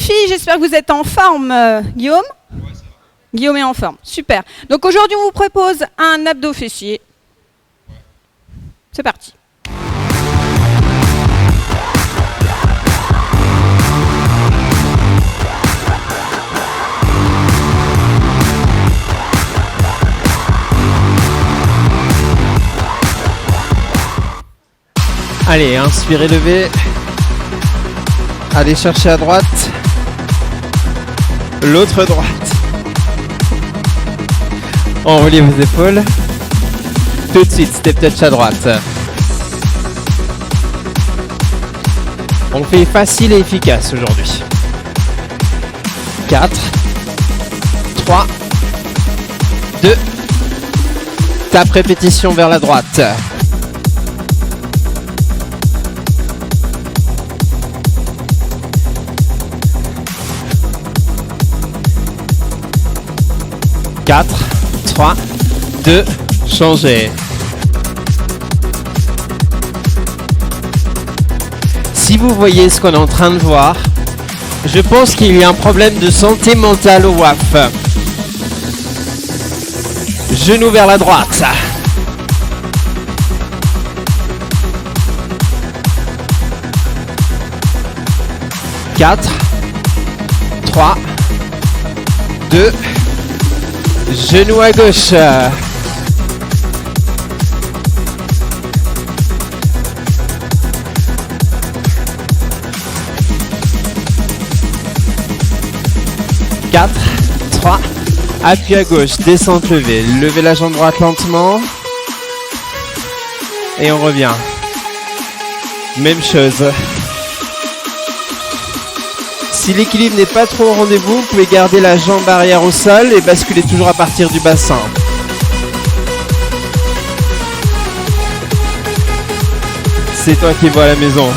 filles, j'espère que vous êtes en forme. Guillaume ? Ouais, ça va. Guillaume est en forme, super. Donc aujourd'hui, on vous propose un abdos fessier. C'est parti. Allez, inspirez, levez. Allez chercher à droite. L'autre droite. Enroulez vos épaules. Tout de suite, step touch à droite. On fait facile et efficace aujourd'hui. 4, 3, 2. Tape répétition vers la droite. 4, 3, 2, changez. Si vous voyez ce qu'on est en train de voir, je pense qu'il y a un problème de santé mentale au WAF. Genou vers la droite. 4, 3, 2, genou à gauche. Quatre, 3, appui à gauche, descente levée. Levez la jambe droite lentement. Et on revient. Même chose. Si l'équilibre n'est pas trop au rendez-vous, vous pouvez garder la jambe arrière au sol et basculer toujours à partir du bassin. C'est toi qui vois à la maison.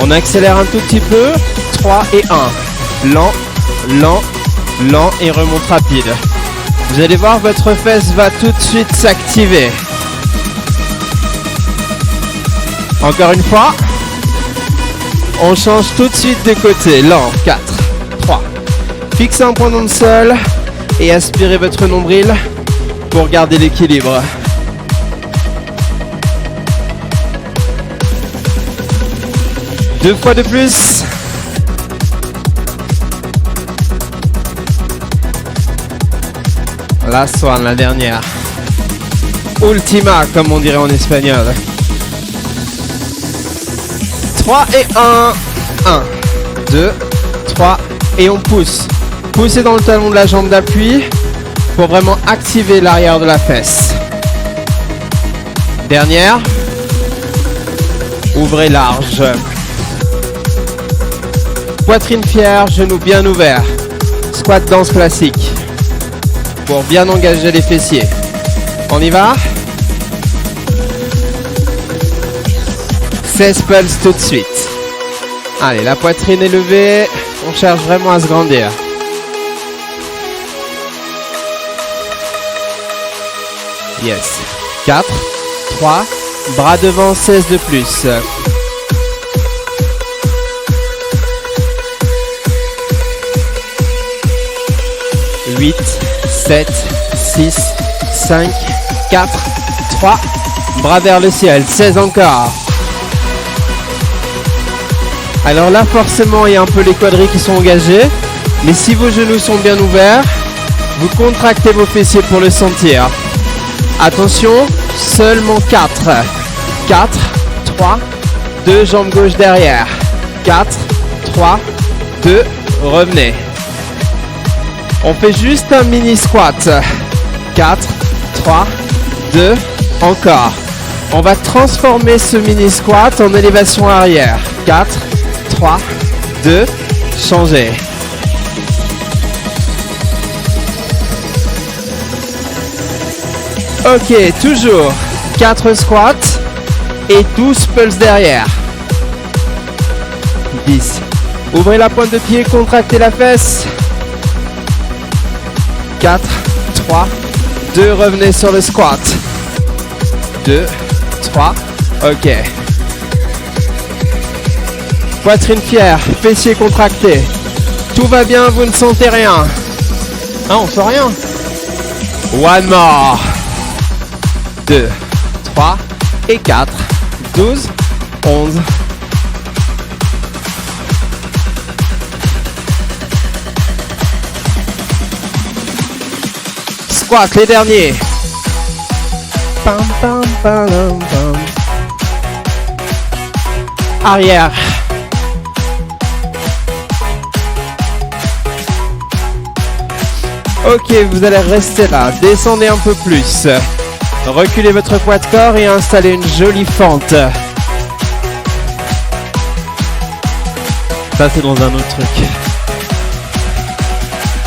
On accélère un tout petit peu. 3 et 1. Lent, lent, lent et remonte rapide. Vous allez voir, votre fesse va tout de suite s'activer. Encore une fois. On change tout de suite de côté. Lent. 4, 3. Fixez un point dans le sol et aspirez votre nombril pour garder l'équilibre. Deux fois de plus. Last one, la dernière. Ultima, comme on dirait en espagnol. 3 et 1. 1, 2, 3. Et on pousse. Poussez dans le talon de la jambe d'appui pour vraiment activer l'arrière de la fesse. Dernière. Ouvrez large. Poitrine fière, genoux bien ouverts. Squat danse classique. Pour bien engager les fessiers. On y va ? 16 pulses tout de suite. Allez, la poitrine est levée. On cherche vraiment à se grandir. Yes. 4, 3, bras devant, 16 de plus. 8, 7, 6, 5, 4, 3, bras vers le ciel, 16 encore. Alors là, forcément, il y a un peu les quadris qui sont engagés, mais si vos genoux sont bien ouverts, vous contractez vos fessiers pour le sentir. Attention, seulement 4. 4, 3, 2, jambe gauche derrière. 4, 3, 2, revenez. On fait juste un mini squat. 4, 3, 2, encore. On va transformer ce mini squat en élévation arrière. 4, 3, 2, changez. Ok, toujours 4 squats et 12 pulses derrière. 10. Ouvrez la pointe de pied, contractez la fesse. 4, 3, 2, revenez sur le squat. 2, 3, ok. Poitrine fière, fessiers contractés. Tout va bien, vous ne sentez rien. Ah, on sent rien. One more. 2, 3 et 4. 12, 11. Squat, les derniers. Pam, pam, pam, pam. Arrière. Ok, vous allez rester là. Descendez un peu plus. Reculez votre poids de corps et installez une jolie fente. Ça, c'est dans un autre truc.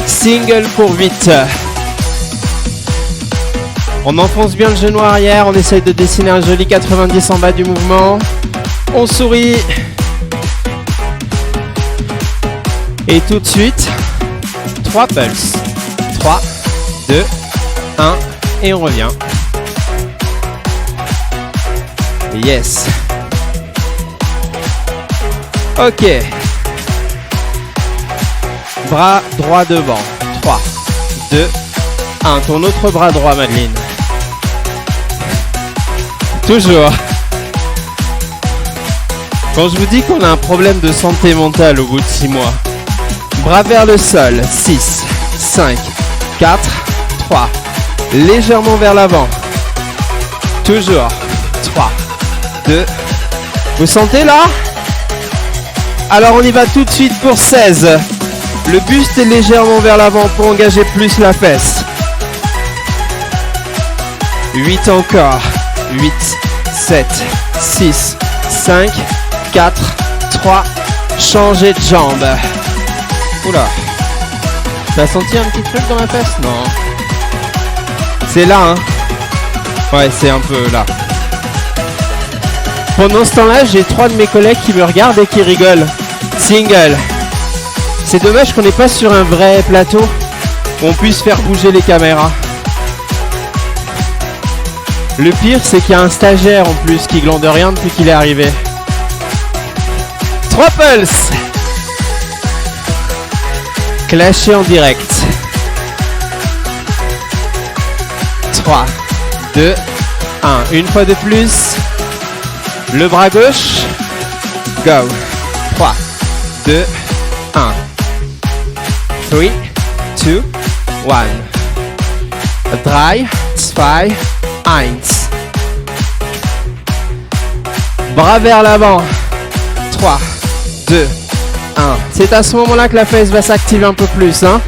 Single pour 8. On enfonce bien le genou arrière. On essaye de dessiner un joli 90 en bas du mouvement. On sourit. Et tout de suite, 3 pulses. 3, 2, 1 et on revient. Yes. Ok. Bras droit devant. 3, 2, 1. Ton autre bras droit, Madeleine. Toujours. Quand je vous dis qu'on a un problème de santé mentale au bout de 6 mois. Bras vers le sol. 6, 5, 4, 3. Légèrement vers l'avant. Toujours. 3, 2. Vous sentez là? Alors on y va tout de suite pour 16. Le buste est légèrement vers l'avant pour engager plus la fesse. 8 encore. 8, 7, 6, 5, 4, 3. Changez de jambe. Oula. T'as senti un petit truc dans la fesse? Non. C'est là, hein? Ouais, c'est un peu là. Pendant ce temps-là, j'ai 3 de mes collègues qui me regardent et qui rigolent. Single. C'est dommage qu'on n'est pas sur un vrai plateau où on puisse faire bouger les caméras. Le pire, c'est qu'il y a un stagiaire en plus qui glande rien depuis qu'il est arrivé. 3 pulses. Clasher en direct. 3, 2, 1. Une fois de plus. Le bras gauche. Go. 3, 2, 1. 3, 2, 1. 3, 2, 1. Bras vers l'avant. 3, 2, 1. C'est à ce moment-là que la fesse va s'activer un peu plus, hein.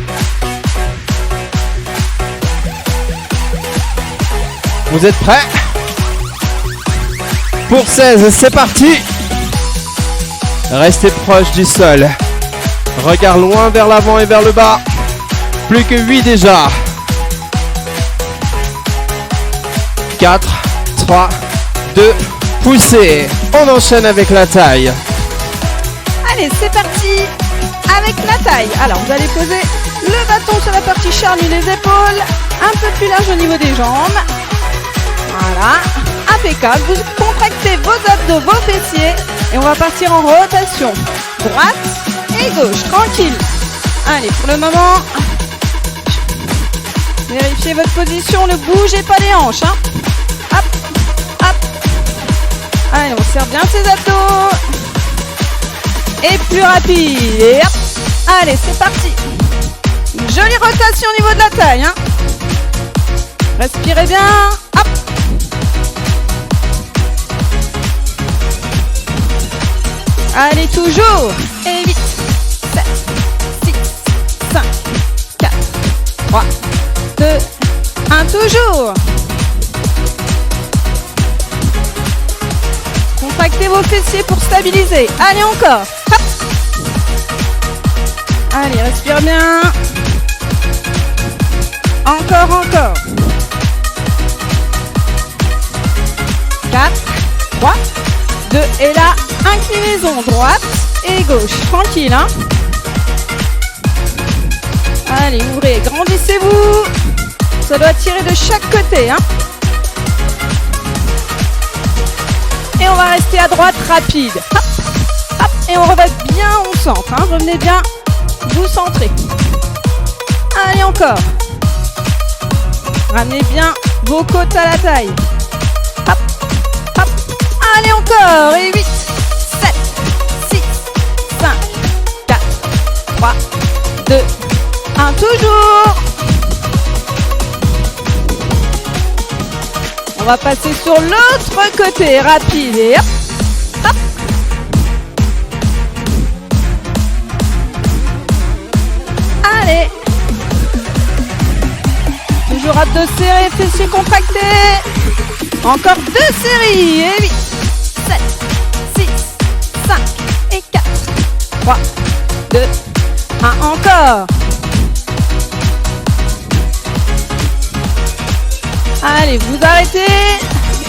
Vous êtes prêts? Pour 16, c'est parti. Restez proche du sol. Regard loin vers l'avant et vers le bas. Plus que 8 déjà. 4, 3, 2, poussez. On enchaîne avec la taille. Allez, c'est parti avec la taille. Alors, vous allez poser le bâton sur la partie charnue des épaules, un peu plus large au niveau des jambes. Voilà, impeccable. Vous contractez vos abdos, vos fessiers et on va partir en rotation. Droite et gauche, tranquille. Allez, pour le moment, vérifiez votre position, ne bougez pas les hanches. Hein. Hop, hop. Allez, on serre bien ses abdos. Et plus rapide. Et hop. Allez, c'est parti. Une jolie rotation au niveau de la taille. Hein. Respirez bien. Hop. Allez, toujours. Et 8, 7, 6, 5, 4, 3, 2, 1, toujours. Contractez vos fessiers pour stabiliser. Allez, encore. Hop. Allez, respire bien. Encore, encore. 4, 3, 2, et là, inclinaison droite et gauche. Tranquille, hein. Allez, ouvrez, grandissez-vous. Ça doit tirer de chaque côté, hein. Et on va rester à droite rapide. Hop, hop. Et on remet bien au centre. Hein. Revenez bien vous centrer. Allez, encore. Ramenez bien vos côtes à la taille. Hop, hop. Allez, encore. Et 8, 7, 6, 5, 4, 3, 2, 1. Toujours. On va passer sur l'autre côté. Rapide. Et hop, hop. Allez. Toujours hâte de serrer, fessiers contractés. Encore 2 séries. Et 8, 7, 6, 5 et 4. 3, 2, 1. Encore. Allez, vous arrêtez.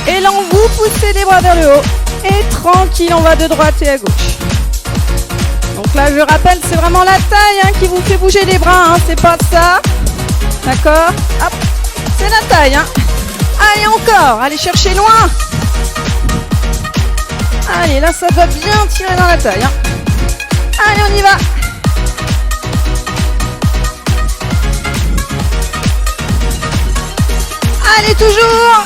Élan, vous poussez les bras vers le haut. Et tranquille, on va de droite et à gauche. Donc là, je rappelle, c'est vraiment la taille hein, qui vous fait bouger les bras. Hein, c'est pas ça. D'accord. Hop. C'est la taille. Hein. Allez, encore. Allez chercher loin. Allez, là, ça doit bien tirer dans la taille. Hein. Allez, on y va. Allez, toujours.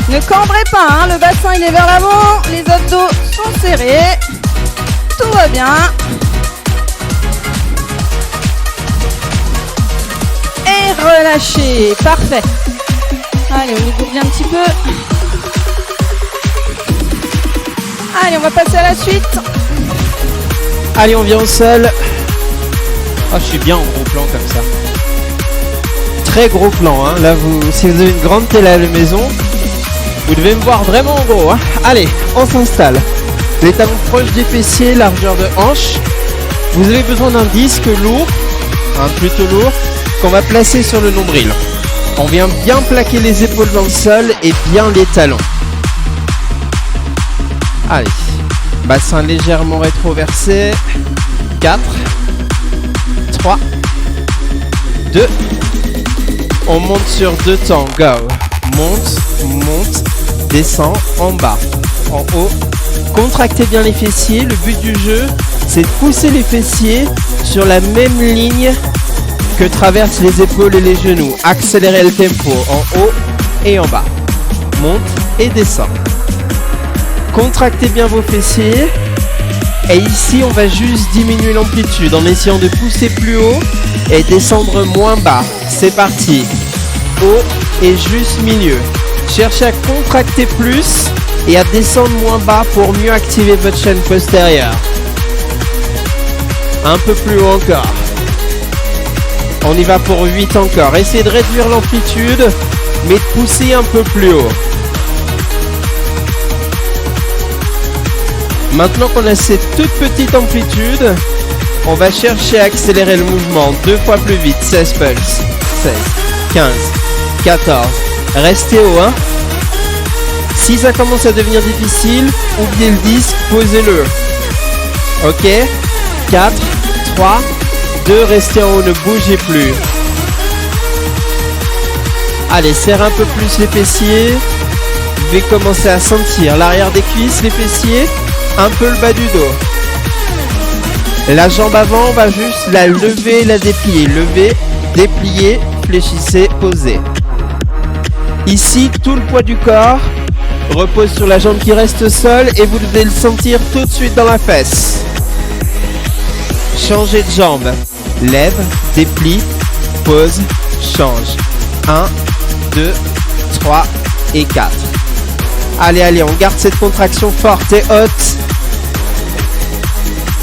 Ne cambrez pas, hein. Le bassin il est vers l'avant, les abdos sont serrés, tout va bien. Et relâchez, parfait. Allez, on égourdit un petit peu. Allez, on va passer à la suite. Allez, on vient au sol. Oh, je suis bien en gros plan comme ça. Très gros plan, hein. Là, si vous avez une grande télé à la maison, vous devez me voir vraiment en gros. Hein. Allez, on s'installe. Les talons proches des fessiers, largeur de hanche. Vous avez besoin d'un disque lourd, plutôt lourd, qu'on va placer sur le nombril. On vient bien plaquer les épaules dans le sol et bien les talons. Allez, bassin légèrement rétroversé. 4, 3, 2. On monte sur 2 temps. Go. Monte, monte, descend, en bas, en haut. Contractez bien les fessiers. Le but du jeu, c'est de pousser les fessiers sur la même ligne que traversent les épaules et les genoux. Accélérez le tempo en haut et en bas. Monte et descend. Contractez bien vos fessiers. Et ici, on va juste diminuer l'amplitude en essayant de pousser plus haut et descendre moins bas. C'est parti. Haut et juste milieu. Cherchez à contracter plus et à descendre moins bas pour mieux activer votre chaîne postérieure. Un peu plus haut encore. On y va pour 8 encore. Essayez de réduire l'amplitude, mais de pousser un peu plus haut. Maintenant qu'on a cette toute petite amplitude, on va chercher à accélérer le mouvement 2 fois plus vite. 16 pulses. 16, 15, 14. Restez haut, hein. Si ça commence à devenir difficile, oubliez le disque, posez-le. Ok. 4, 3, 2, restez en haut, ne bougez plus. Allez, serre un peu plus les fessiers. Vous devez commencer à sentir l'arrière des cuisses, les fessiers, un peu le bas du dos. La jambe avant, on va juste la lever et la déplier. Lever, déplier, fléchissez, posez. Ici, tout le poids du corps repose sur la jambe qui reste au sol et vous devez le sentir tout de suite dans la fesse. Changez de jambe. Lève, déplie, pose, change. 1, 2, 3 et 4. Allez, allez, on garde cette contraction forte et haute.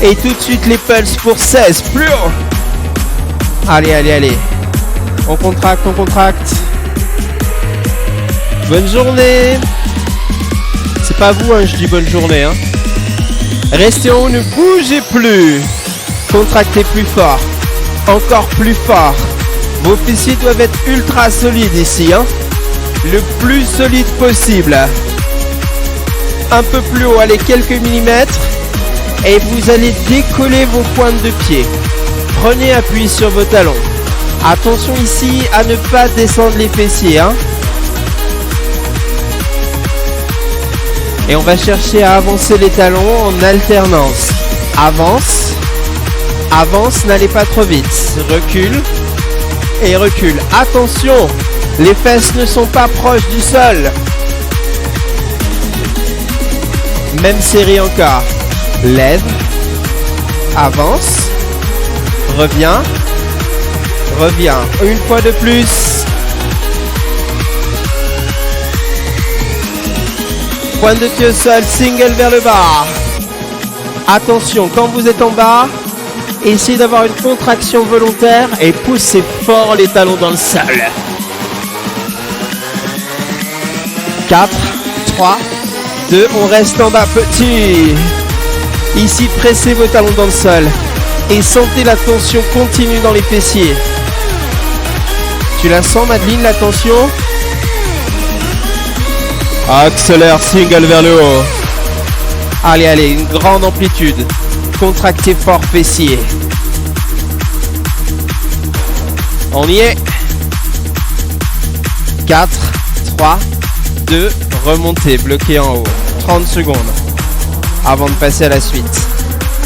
Et tout de suite les pulses pour 16, plus haut. Allez, allez, allez. On contracte, on contracte. Bonne journée. C'est pas vous, hein, je dis bonne journée. Hein. Restez en haut, ne bougez plus. Contractez plus fort. Encore plus fort. Vos fessiers doivent être ultra solides ici. Hein. Le plus solide possible. Un peu plus haut, allez, quelques millimètres. Et vous allez décoller vos pointes de pied. Prenez appui sur vos talons. Attention ici à ne pas descendre les fessiers. Hein. Et on va chercher à avancer les talons en alternance. Avance, avance, n'allez pas trop vite. Recule et recule. Attention, les fesses ne sont pas proches du sol. Même série encore. Lève, avance, reviens, reviens. Une fois de plus. Pointe de pied au sol, single vers le bas. Attention, quand vous êtes en bas, essayez d'avoir une contraction volontaire et poussez fort les talons dans le sol. 4, 3, 2, on reste en bas, petit. Ici, pressez vos talons dans le sol et sentez la tension continue dans les fessiers. Tu la sens, Madeline, la tension? Accélère, single vers le haut. Allez, allez, une grande amplitude. Contractez fort fessier. On y est. 4, 3, 2, remontez, bloquez en haut. 30 secondes avant de passer à la suite.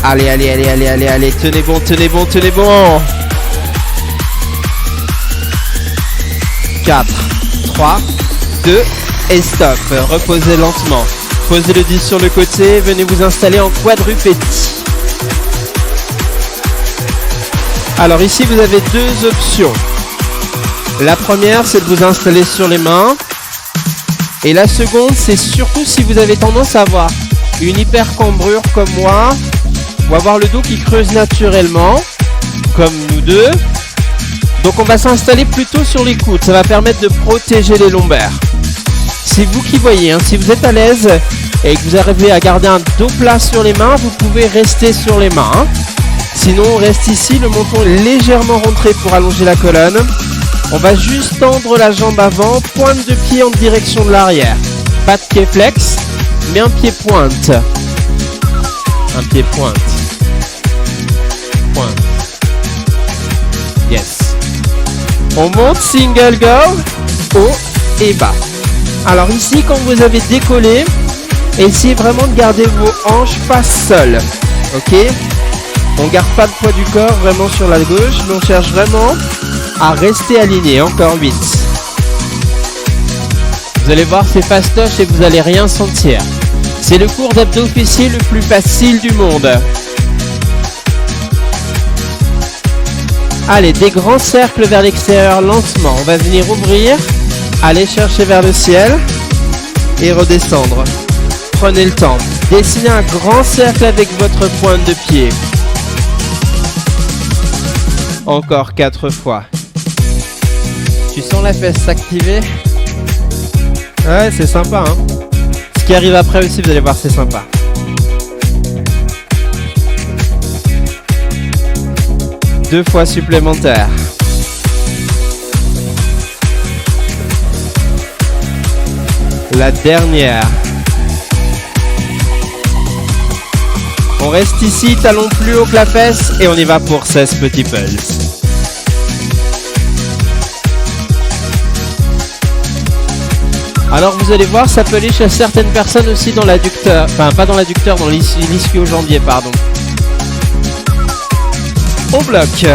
Allez, allez, allez, allez, allez, allez. Tenez bon, tenez bon, tenez bon. 4, 3, 2, et stop. Reposez lentement. Posez le 10 sur le côté. Venez vous installer en quadrupédie. Alors ici, vous avez deux options. La première, c'est de vous installer sur les mains. Et la seconde, c'est surtout si vous avez tendance à avoir une hypercambrure comme moi, ou avoir le dos qui creuse naturellement, comme nous deux. Donc on va s'installer plutôt sur les coudes. Ça va permettre de protéger les lombaires. C'est vous qui voyez, hein. Si vous êtes à l'aise et que vous arrivez à garder un dos plat sur les mains, vous pouvez rester sur les mains, hein. Sinon, on reste ici, le menton est légèrement rentré pour allonger la colonne. On va juste tendre la jambe avant, pointe de pied en direction de l'arrière. Pas de pied flex, mais un pied pointe. Un pied pointe. Pointe. Yes. On monte, single go, haut et bas. Alors ici, quand vous avez décollé, essayez vraiment de garder vos hanches pas seules. Ok? On garde pas le poids du corps vraiment sur la gauche, mais on cherche vraiment à rester aligné. Encore 8. Vous allez voir, c'est fastoche et vous n'allez rien sentir. C'est le cours d'abdos fessiers le plus facile du monde. Allez, des grands cercles vers l'extérieur lentement. On va venir ouvrir, aller chercher vers le ciel et redescendre. Prenez le temps. Dessinez un grand cercle avec votre pointe de pied. Encore 4 fois. Tu sens la fesse s'activer? Ouais, c'est sympa, hein. Ce qui arrive après aussi, vous allez voir, c'est sympa. Deux fois supplémentaires. La dernière. On reste ici, talon plus haut que la fesse et on y va pour 16 petits pulses. Alors vous allez voir, ça peut aller chez certaines personnes aussi dans l'adducteur, enfin pas dans l'adducteur, dans l'ischio-jambier, pardon. On bloque.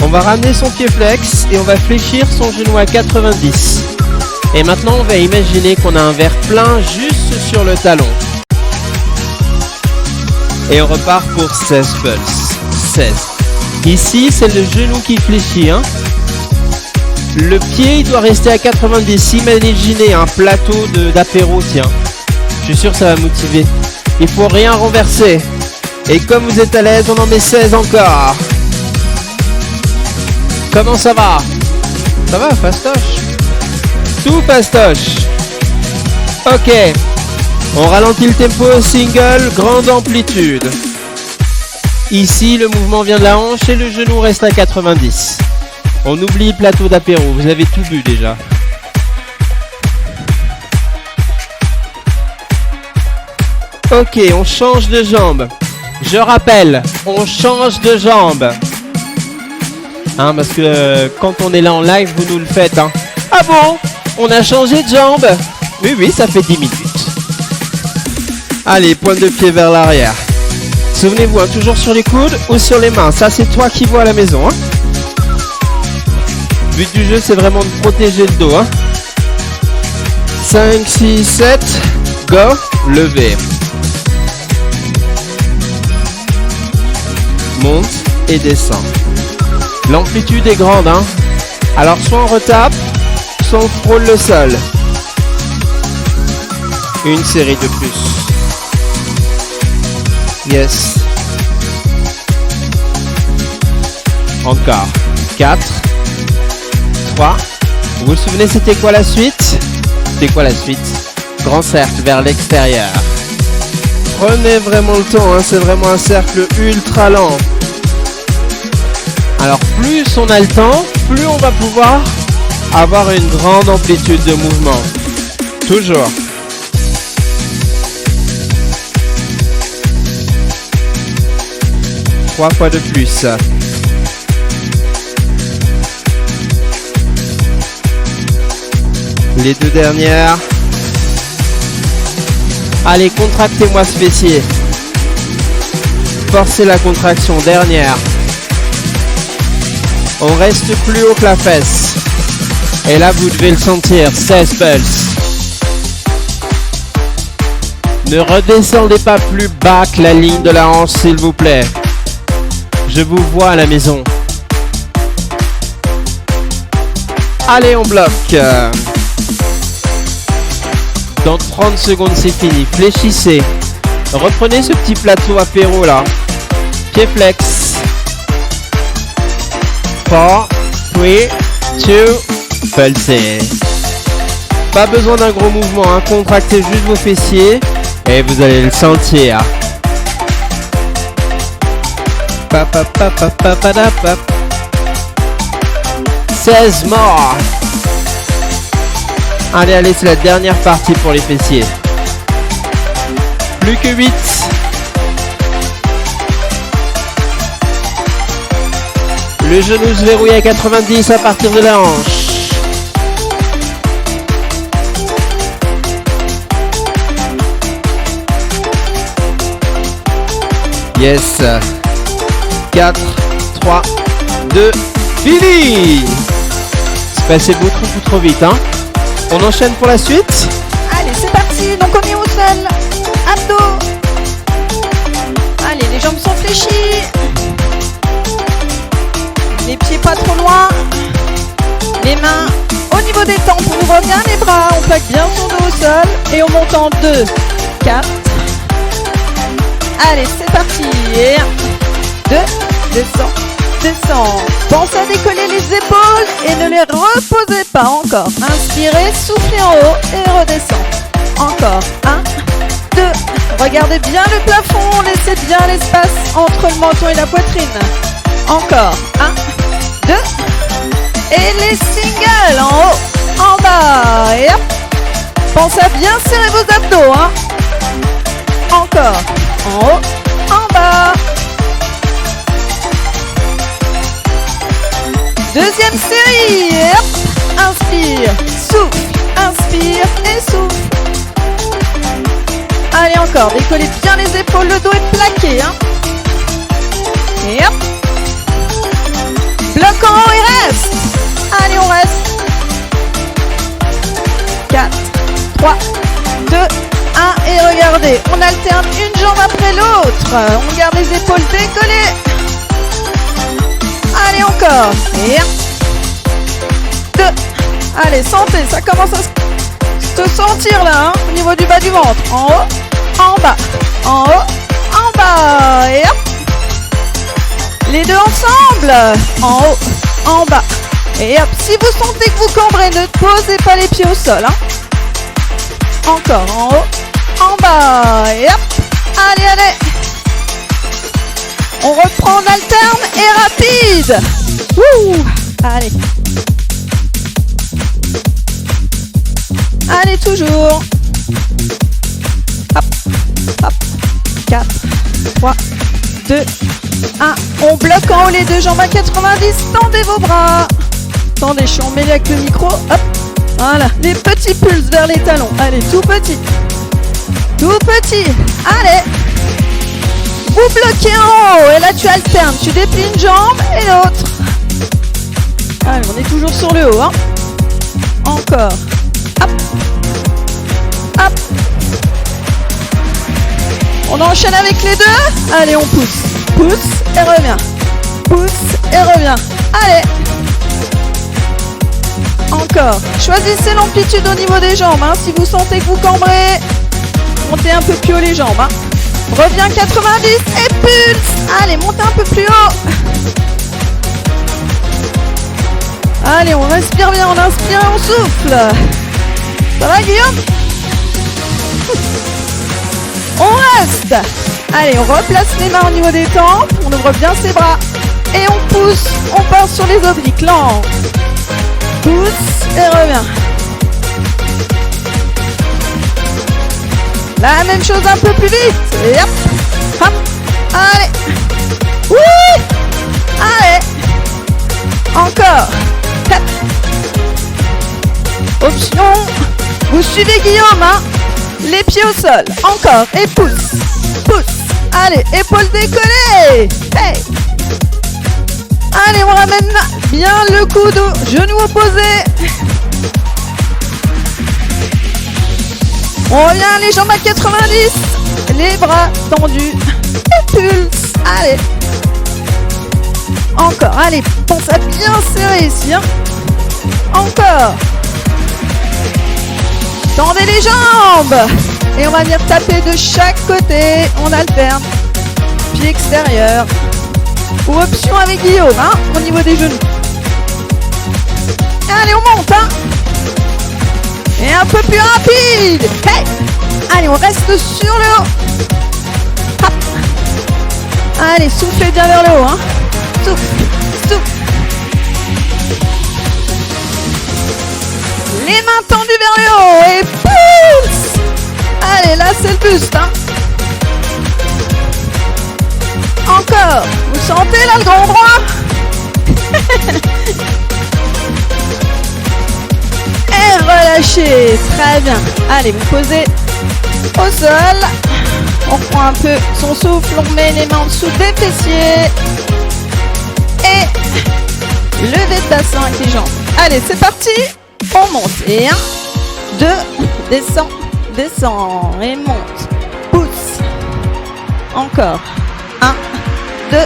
On va ramener son pied flex et on va fléchir son genou à 90. Et maintenant on va imaginer qu'on a un verre plein juste sur le talon. Et on repart pour 16 pulses. 16. Ici, c'est le genou qui fléchit, hein. Le pied, il doit rester à 90. Imaginez un plateau d'apéro, tiens. Je suis sûr que ça va motiver. Il faut rien renverser. Et comme vous êtes à l'aise, on en met 16 encore. Comment ça va? Ça va, fastoche? Tout fastoche. Ok. On ralentit le tempo, single, grande amplitude. Ici, le mouvement vient de la hanche et le genou reste à 90. On oublie le plateau d'apéro, vous avez tout bu déjà. Ok, on change de jambe. Je rappelle, on change de jambe. Hein, parce que quand on est là en live, vous nous le faites. Hein. Ah bon? On a changé de jambe? Oui, ça fait 10 minutes. Allez, pointe de pied vers l'arrière. Souvenez-vous, hein, toujours sur les coudes ou sur les mains. Ça, c'est toi qui vois à la maison. Hein. Le but du jeu, c'est vraiment de protéger le dos. Hein. 5, 6, 7. Go. Levez. Monte et descend. L'amplitude est grande. Hein. Alors, soit on retape, soit on frôle le sol. Une série de plus. Yes. Encore. 4. 3. Vous vous souvenez c'était quoi la suite? C'était quoi la suite? Grand cercle vers l'extérieur. Prenez vraiment le temps, hein, c'est vraiment un cercle ultra lent. Alors plus on a le temps, plus on va pouvoir avoir une grande amplitude de mouvement. Toujours. Trois fois de plus. Les deux dernières. Allez, contractez-moi ce fessier. Forcez la contraction. Dernière. On reste plus haut que la fesse. Et là, vous devez le sentir. 16 pulses. Ne redescendez pas plus bas que la ligne de la hanche, s'il vous plaît. Je vous vois à la maison. Allez, on bloque. Dans 30 secondes, c'est fini. Fléchissez. Reprenez ce petit plateau apéro là. Pied flex. 4, 3, 2, pulsez. Pas besoin d'un gros mouvement, hein. Contractez juste vos fessiers et vous allez le sentir. 16 morts. Allez, c'est la dernière partie pour les fessiers. Plus que 8. Le genou se verrouille à 90 à partir de la hanche. Yes. 4, 3, 2, fini. C'est passé beaucoup trop vite, hein. On enchaîne pour la suite. Allez, c'est parti. Donc on est au sol. Abdos. Allez, les jambes sont fléchies. Les pieds pas trop loin. Les mains au niveau des tempes. On ouvre bien les bras. On plaque bien son dos au sol. Et on monte en 2, 4. Allez, c'est parti. Et 1, 2, descend, descend. Pensez à décoller les épaules et ne les reposez pas. Encore. Inspirez, soufflez en haut et redescend. Encore. 1, 2. Regardez bien le plafond. Laissez bien l'espace entre le menton et la poitrine. Encore. 1, 2. Et les singles en haut, en bas. Et hop. Pensez à bien serrer vos abdos. Hein. Encore. En haut, en bas. Deuxième série. Et hop. Inspire, souffle, inspire et souffle. Allez encore, décollez bien les épaules, le dos est plaqué. Hein. Et hop. Bloc en haut et reste. Allez, on reste. 4, 3, 2, 1 et regardez. On alterne une jambe après l'autre. On garde les épaules décollées. Allez, encore. Et 1, 2. Allez, sentez, ça commence à se sentir là, hein, au niveau du bas du ventre. En haut, en bas. En haut, en bas. Et hop. Les deux ensemble. En haut, en bas. Et hop. Si vous sentez que vous cambrez, ne posez pas les pieds au sol. Hein. Encore en haut, en bas. Et hop. Allez, allez. On reprend, on alterne et rapide. Wouh. Allez. Allez, toujours. Hop, hop. 4, 3, 2, 1. On bloque en haut les deux jambes à 90. Tendez vos bras. Tendez, je suis emmêlée avec le micro. Hop. Voilà. Les petits pulses vers les talons. Allez, tout petit. Tout petit. Allez. Vous bloquez en haut et là tu alternes. Tu déplies une jambe et l'autre. Allez, on est toujours sur le haut. Hein. Encore. Hop. Hop. On enchaîne avec les deux. Allez, on pousse. Pousse et revient. Pousse et revient. Allez. Encore. Choisissez l'amplitude au niveau des jambes. Hein. Si vous sentez que vous cambrez, montez un peu plus haut les jambes. Hein. Reviens 90 et pulse. Allez, montez un peu plus haut. Allez, on respire bien, on inspire et on souffle. Ça va, Guillaume? On reste. Allez, on replace les mains au niveau des tempes. On ouvre bien ses bras. Et on pousse. On part sur les obliques. Lent. Pousse et revient. La même chose un peu plus vite. Et hop. Hop. Allez. Oui. Allez. Encore. Hop. Option. Vous suivez Guillaume, hein. Les pieds au sol. Encore. Et pousse. Pousse. Allez. Épaules décollées. Hey. Allez, on ramène bien le coude au genou opposé. On revient les jambes à 90. Les bras tendus. Et pulse. Allez. Encore. Allez, pense à bien serrer ici. Hein. Encore. Tendez les jambes. Et on va venir taper de chaque côté. On alterne. Pied extérieur. Ou option avec Guillaume, hein, au niveau des genoux. Allez, on monte, hein. Et un peu plus rapide. Hey. Allez, on reste sur le haut. Hop. Allez, soufflez bien vers le haut, hein. Souffle, souffle. Les mains tendues vers le haut et pulse. Allez, là, c'est le buste, hein. Encore. Vous sentez là le grand droit? Et relâchez. Très bien. Allez, vous posez au sol. On prend un peu son souffle. On met les mains en dessous des fessiers. Et levez de bassin avec les jambes. Allez, c'est parti. On monte. Et 1, 2, descend, descend. Et monte. Pousse. Encore. 1, 2.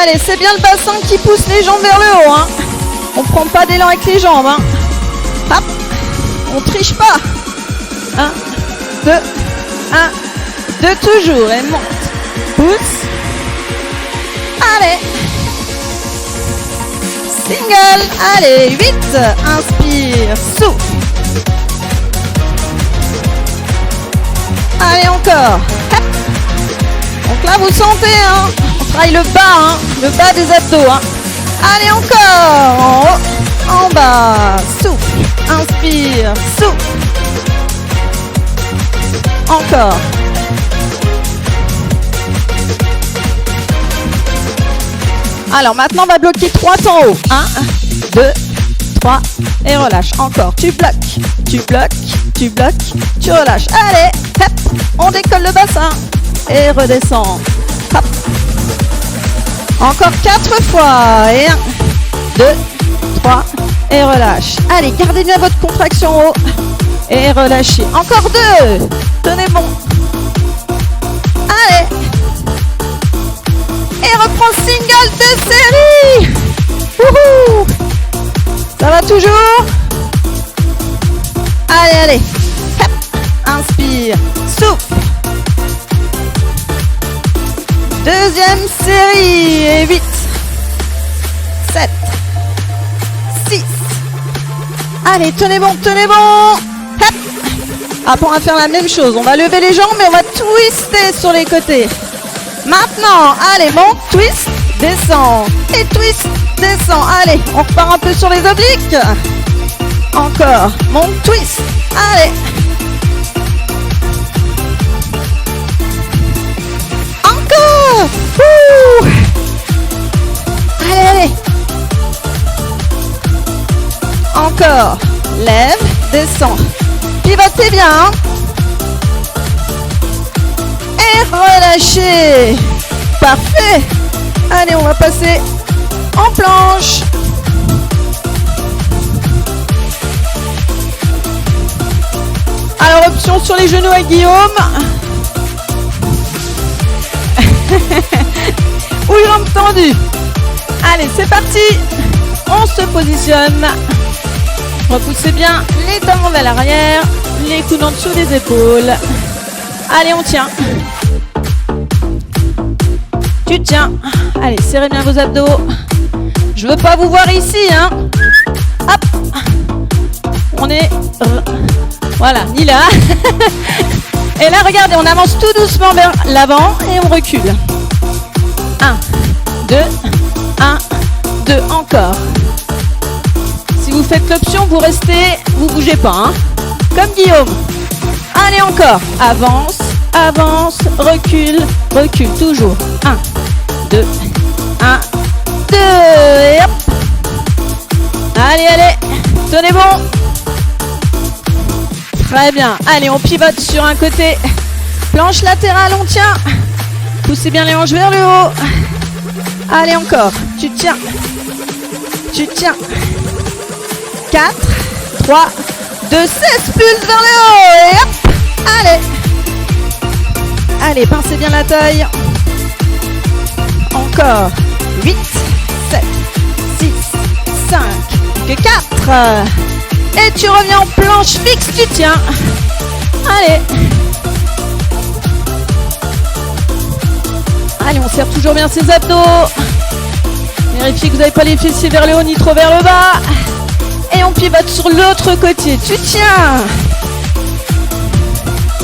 Allez, c'est bien le bassin qui pousse les jambes vers le haut. Hein. On prend pas d'élan avec les jambes. Hein. Hop. On triche pas. 1, 2, 1, 2 toujours. Et monte. Pousse. Allez. Single. Allez, 8. Inspire. Souffle. Allez, encore. Hop. Donc là, vous sentez, hein, on travaille le bas, hein, le bas des abdos. Hein. Allez, encore. En haut, en bas. Souffle. Inspire. Souffle. Encore. Alors, maintenant, on va bloquer 3 temps haut. 1, 2, 3. Et relâche. Encore. Tu bloques. Tu bloques. Tu bloques. Tu relâches. Allez. Hop. On décolle le bassin. Et redescend. Hop. Encore 4 fois. Et 1, 2, 3. Et relâche. Allez, gardez bien votre contraction haut. Et relâchez. Encore 2. Tenez bon. Allez. Et reprend single de série. Wouhou. Ça va toujours? Allez, allez. Hop. Inspire. Souffle. Deuxième série. Et 8, 7, 6. Allez, tenez bon, tenez bon. Hop. Après, on va faire la même chose. On va lever les jambes et on va twister sur les côtés. Maintenant, allez, monte, twist, descend. Et twist, descend. Allez, on repart un peu sur les obliques. Encore. Monte, twist. Allez. Encore. Ouh. Allez, allez. Encore. Lève, descend. Pivotez bien. Hein. et relâchez. Parfait. Allez, on va passer en planche. Alors, option sur les genoux avec Guillaume. Ou jambes tendues. Allez, c'est parti. On se positionne. Repoussez bien les talons vers l'arrière, les coudes en dessous des épaules. Allez, on tient. Tu tiens. Allez, serrez bien vos abdos. Je veux pas vous voir ici, hein. Hop. On est... Voilà, ni là. Et là, regardez, on avance tout doucement vers l'avant et on recule. 1, 2, 1, 2, encore. Si vous faites l'option, vous restez, vous bougez pas, hein. Comme Guillaume. Allez, encore. Avance, avance, recule, recule, toujours. 1, 2, 1, 2, et hop. Allez, allez, tenez bon. Très bien. Allez, on pivote sur un côté. Planche latérale, on tient. Poussez bien les hanches vers le haut. Allez, encore. Tu tiens. Tu tiens. 4, 3, 2, 16, pulse vers le haut. Et hop. Allez. Allez, pincez bien la taille. Encore. 8, 7, 6, 5, que 4. Et tu reviens en planche fixe, tu tiens. Allez. Allez, on serre toujours bien ses abdos. Vérifiez que vous n'avez pas les fessiers vers le haut ni trop vers le bas. Et on pivote sur l'autre côté. Tu tiens.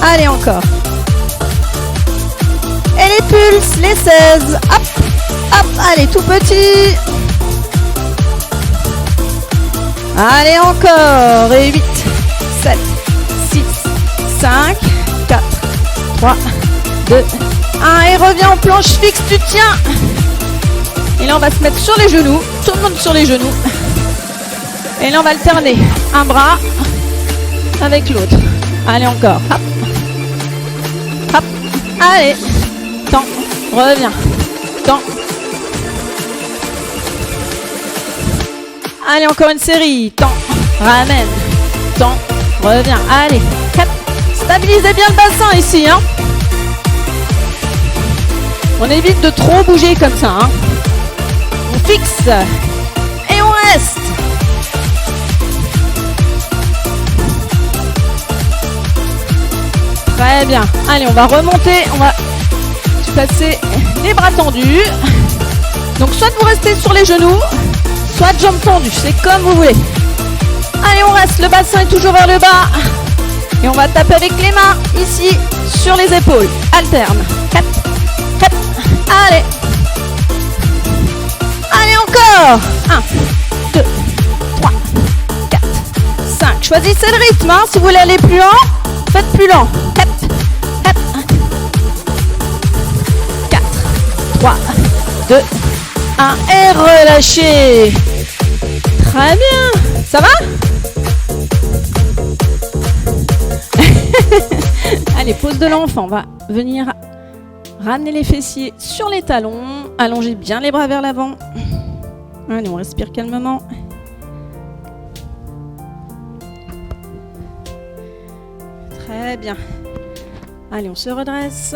Allez, encore. Et les pulses, les 16. Hop, hop, allez, tout petit. Allez, encore. Et 8, 7, 6, 5, 4, 3, 2, 1. Et reviens en planche fixe, tu tiens. Et là, on va se mettre sur les genoux. Tout le monde sur les genoux. Et là, on va alterner un bras avec l'autre. Allez, encore. Hop. Hop. Allez. Temps. Reviens. Temps. Allez, encore une série. Temps. Ramène. Temps. Reviens. Allez. 4. Stabilisez bien le bassin ici, hein. On évite de trop bouger comme ça, hein. On fixe. Et on reste. Très bien. Allez, on va remonter. On va passer les bras tendus. Donc, soit vous restez sur les genoux, soit jambes tendues. C'est comme vous voulez. Allez, on reste. Le bassin est toujours vers le bas. Et on va taper avec les mains ici sur les épaules. Alterne. 4, 4. Allez. Allez, encore. 1, 2, 3, 4, 5. Choisissez le rythme, hein. Si vous voulez aller plus lent, faites plus lent. 4, 4, 4, 3, 2, 1. Et relâchez. Très bien. Ça va? Allez, pose de l'enfant. On va venir ramener les fessiers sur les talons. Allongez bien les bras vers l'avant. Allez, on respire calmement. Très bien. Allez, on se redresse.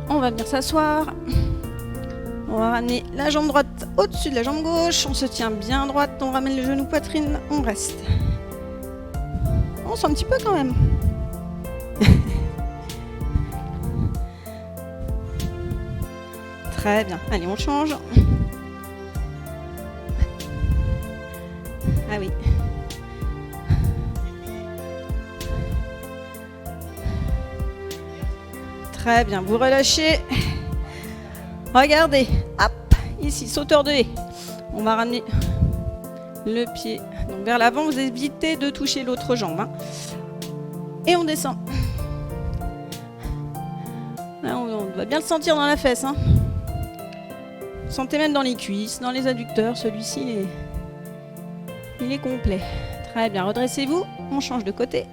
On va venir s'asseoir. On va ramener la jambe droite au-dessus de la jambe gauche. On se tient bien droite. On ramène le genou poitrine. On reste. On sent un petit peu quand même. Très bien. Allez, on change. Ah oui. Très bien. Vous relâchez. Regardez. Hop. Ici, sauteur de haie. On va ramener le pied donc vers l'avant. Vous évitez de toucher l'autre jambe, hein. Et on descend. Là, on va bien le sentir dans la fesse, hein. Sentez même dans les cuisses, dans les adducteurs. Celui-ci, il est complet. Très bien. Redressez-vous. On change de côté.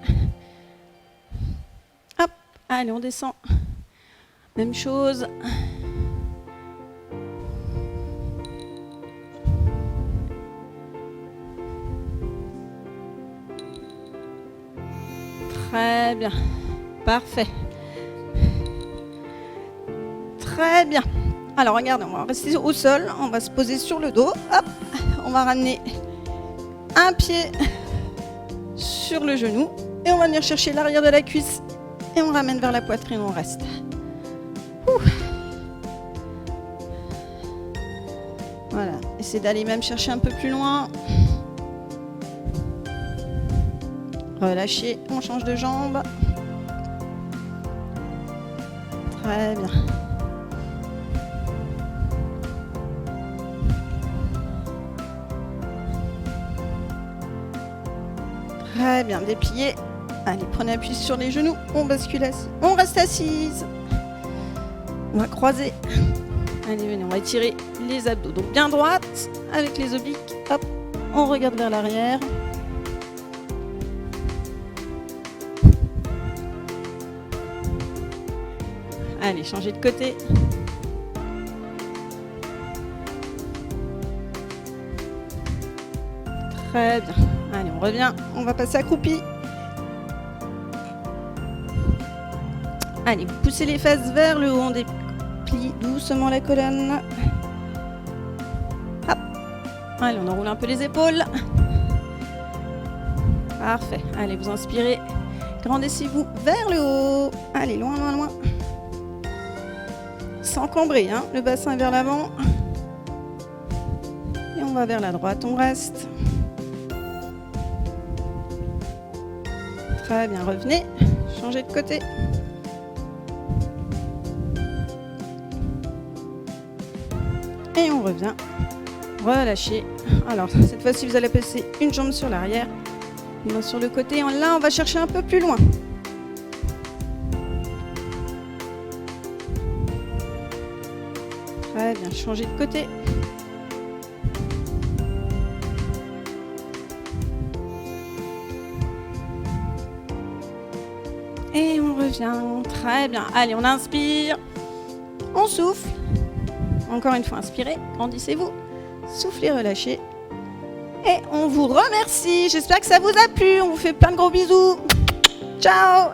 Hop. Allez, on descend. Même chose. Très bien. Parfait. Très bien. Alors, regardez, on va rester au sol. On va se poser sur le dos. Hop. On va ramener un pied sur le genou. Et on va venir chercher l'arrière de la cuisse. Et on ramène vers la poitrine, on reste. Ouh. Voilà. Essayez d'aller même chercher un peu plus loin. Relâchez, on change de jambe. Très bien. Très bien, dépliez. Allez, prenez appui sur les genoux, on bascule assis. On reste assise. On va croiser. Allez, venez, on va étirer les abdos. Donc bien droite, avec les obliques. Hop, on regarde vers l'arrière. Allez, changez de côté. Très bien. Allez, on revient. On va passer accroupi. Allez, vous poussez les fesses vers le haut. On déplie doucement la colonne. Hop. Allez, on enroule un peu les épaules. Parfait. Allez, vous inspirez. Grandissez-vous vers le haut. Allez, loin, loin, loin. Sans cambrer, hein. Le bassin vers l'avant. Et on va vers la droite, on reste. Très bien, revenez. Changez de côté. Et on revient. Relâchez. Alors, cette fois-ci, vous allez passer une jambe sur l'arrière, une main sur le côté. Là, on va chercher un peu plus loin. Très bien, changez de côté. Et on revient. Très bien. Allez, on inspire. On souffle. Encore une fois, inspirez. Grandissez-vous. Soufflez, relâchez. Et on vous remercie. J'espère que ça vous a plu. On vous fait plein de gros bisous. Ciao.